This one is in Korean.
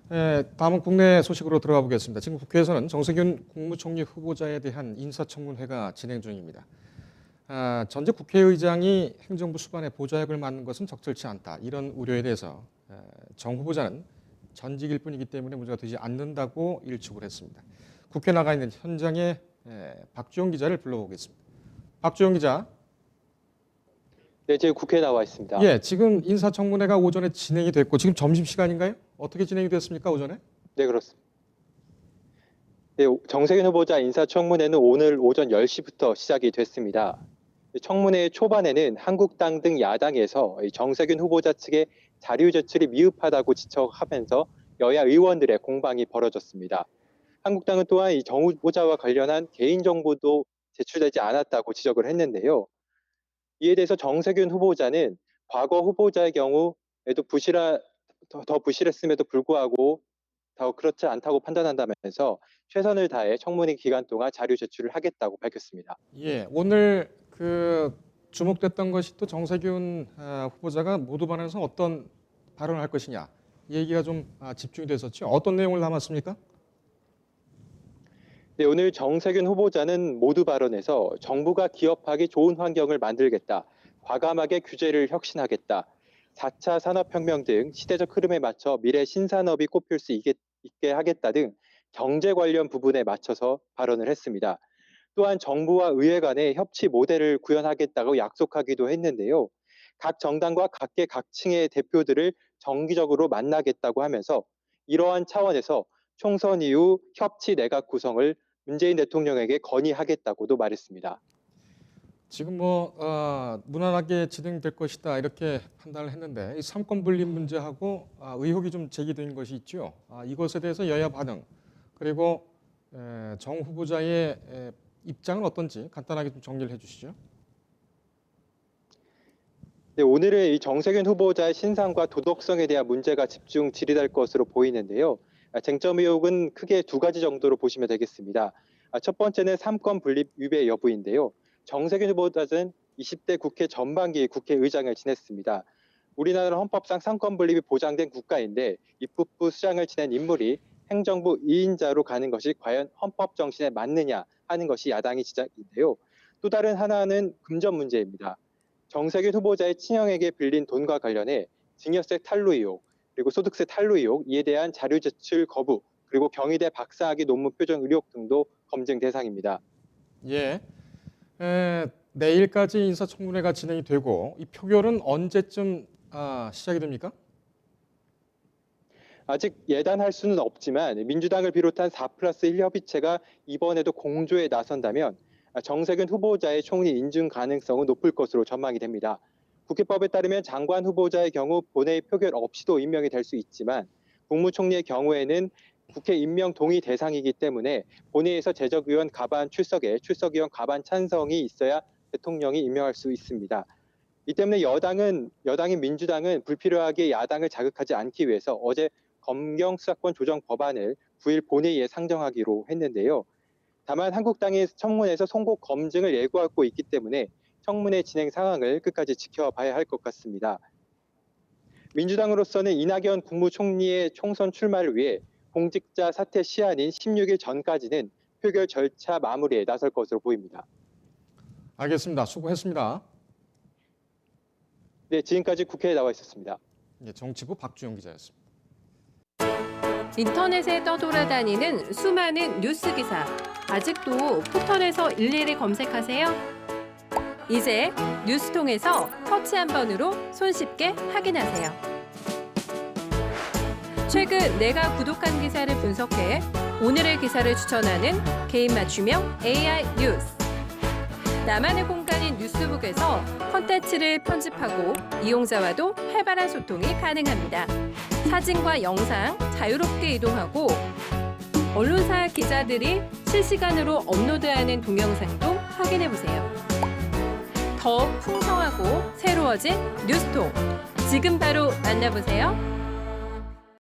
다음은 국내 소식으로 들어가 보겠습니다. 지금 국회에서는 정세균 국무총리 후보자에 대한 인사청문회가 진행 중입니다. 전직 국회의장이 행정부 수반에 보좌역을 맡는 것은 적절치 않다. 이런 우려에 대해서 정 후보자는 전직일 뿐이기 때문에 문제가 되지 않는다고 일축을 했습니다. 국회 나가 있는 현장에 박주영 기자를 불러보겠습니다. 박주영 기자. 네, 지금 국회에 나와 있습니다. 예, 지금 인사청문회가 오전에 진행이 됐고 지금 점심시간인가요? 어떻게 진행이 됐습니까, 오전에? 네, 그렇습니다. 네, 정세균 후보자 인사청문회는 오늘 오전 10시부터 시작이 됐습니다. 청문회 초반에는 한국당 등 야당에서 정세균 후보자 측의 자료 제출이 미흡하다고 지적하면서 여야 의원들의 공방이 벌어졌습니다. 한국당은 또한 이 정 후보자와 관련한 개인정보도 제출되지 않았다고 지적을 했는데요. 이에 대해서 정세균 후보자는 과거 후보자의 경우에도 더 부실했음에도 불구하고 더 그렇지 않다고 판단한다면서 최선을 다해 청문회 기간 동안 자료 제출을 하겠다고 밝혔습니다. 예, 오늘 주목됐던 것이 또 정세균 후보자가 모두 발언에서 어떤 발언을 할 것이냐 이 얘기가 좀 집중이 됐었죠. 어떤 내용을 담았습니까? 네, 오늘 정세균 후보자는 모두 발언에서 정부가 기업하기 좋은 환경을 만들겠다, 과감하게 규제를 혁신하겠다, 4차 산업혁명 등 시대적 흐름에 맞춰 미래 신산업이 꽃필 수 있게 하겠다 등 경제 관련 부분에 맞춰서 발언을 했습니다. 또한 정부와 의회 간의 협치 모델을 구현하겠다고 약속하기도 했는데요. 각 정당과 각계각층의 대표들을 정기적으로 만나겠다고 하면서 이러한 차원에서 총선 이후 협치 내각 구성을 문재인 대통령에게 건의하겠다고도 말했습니다. 지금 무난하게 진행될 것이다 이렇게 판단을 했는데 이 삼권 분립 문제하고 의혹이 좀 제기된 것이 있죠. 이것에 대해서 여야 반응 그리고 정 후보자의 입장은 어떤지 간단하게 좀 정리를 해주시죠. 네, 오늘은 이 정세균 후보자의 신상과 도덕성에 대한 문제가 집중 질의될 것으로 보이는데요. 쟁점 의혹은 크게 두 가지 정도로 보시면 되겠습니다. 첫 번째는 삼권 분립 위배 여부인데요. 정세균 후보자는 20대 국회 전반기 국회의장을 지냈습니다. 우리나라 헌법상 삼권 분립이 보장된 국가인데 입법부 수장을 지낸 인물이 행정부 2인자로 가는 것이 과연 헌법 정신에 맞느냐 하는 것이 야당의 지적인데요. 또 다른 하나는 금전 문제입니다. 정세균 후보자의 친형에게 빌린 돈과 관련해 증여세 탈루 의혹, 그리고 소득세 탈루 의혹, 이에 대한 자료 제출 거부, 그리고 경희대 박사학위 논문 표절 의혹 등도 검증 대상입니다. 예, 내일까지 인사청문회가 진행이 되고 이 표결은 언제쯤 시작이 됩니까? 아직 예단할 수는 없지만 민주당을 비롯한 4+1 협의체가 이번에도 공조에 나선다면 정세균 후보자의 총리 인준 가능성은 높을 것으로 전망이 됩니다. 국회법에 따르면 장관 후보자의 경우 본회의 표결 없이도 임명이 될 수 있지만 국무총리의 경우에는 국회 임명 동의 대상이기 때문에 본회의에서 재적의원 가반 출석에 출석의원 가반 찬성이 있어야 대통령이 임명할 수 있습니다. 이 때문에 여당인 민주당은 불필요하게 야당을 자극하지 않기 위해서 어제 검경 수사권 조정 법안을 9일 본회의에 상정하기로 했는데요. 다만 한국당이 청문회에서 송곳 검증을 예고하고 있기 때문에 청문회 진행 상황을 끝까지 지켜봐야 할 것 같습니다. 민주당으로서는 이낙연 국무총리의 총선 출마를 위해 공직자 사퇴 시한인 16일 전까지는 표결 절차 마무리에 나설 것으로 보입니다. 알겠습니다. 수고했습니다. 네, 지금까지 국회에 나와 있었습니다. 예, 정치부 박주영 기자였습니다. 인터넷에 떠돌아다니는 수많은 뉴스 기사. 아직도 포털에서 일일이 검색하세요? 이제 뉴스통에서 터치 한 번으로 손쉽게 확인하세요. 최근 내가 구독한 기사를 분석해 오늘의 기사를 추천하는 개인 맞춤형 AI 뉴스. 나만의 공간인 뉴스북에서 콘텐츠를 편집하고 이용자와도 활발한 소통이 가능합니다. 사진과 영상 자유롭게 이동하고 언론사 기자들이 실시간으로 업로드하는 동영상도 확인해보세요. 더 풍성하고 새로워진 뉴스통. 지금 바로 만나보세요.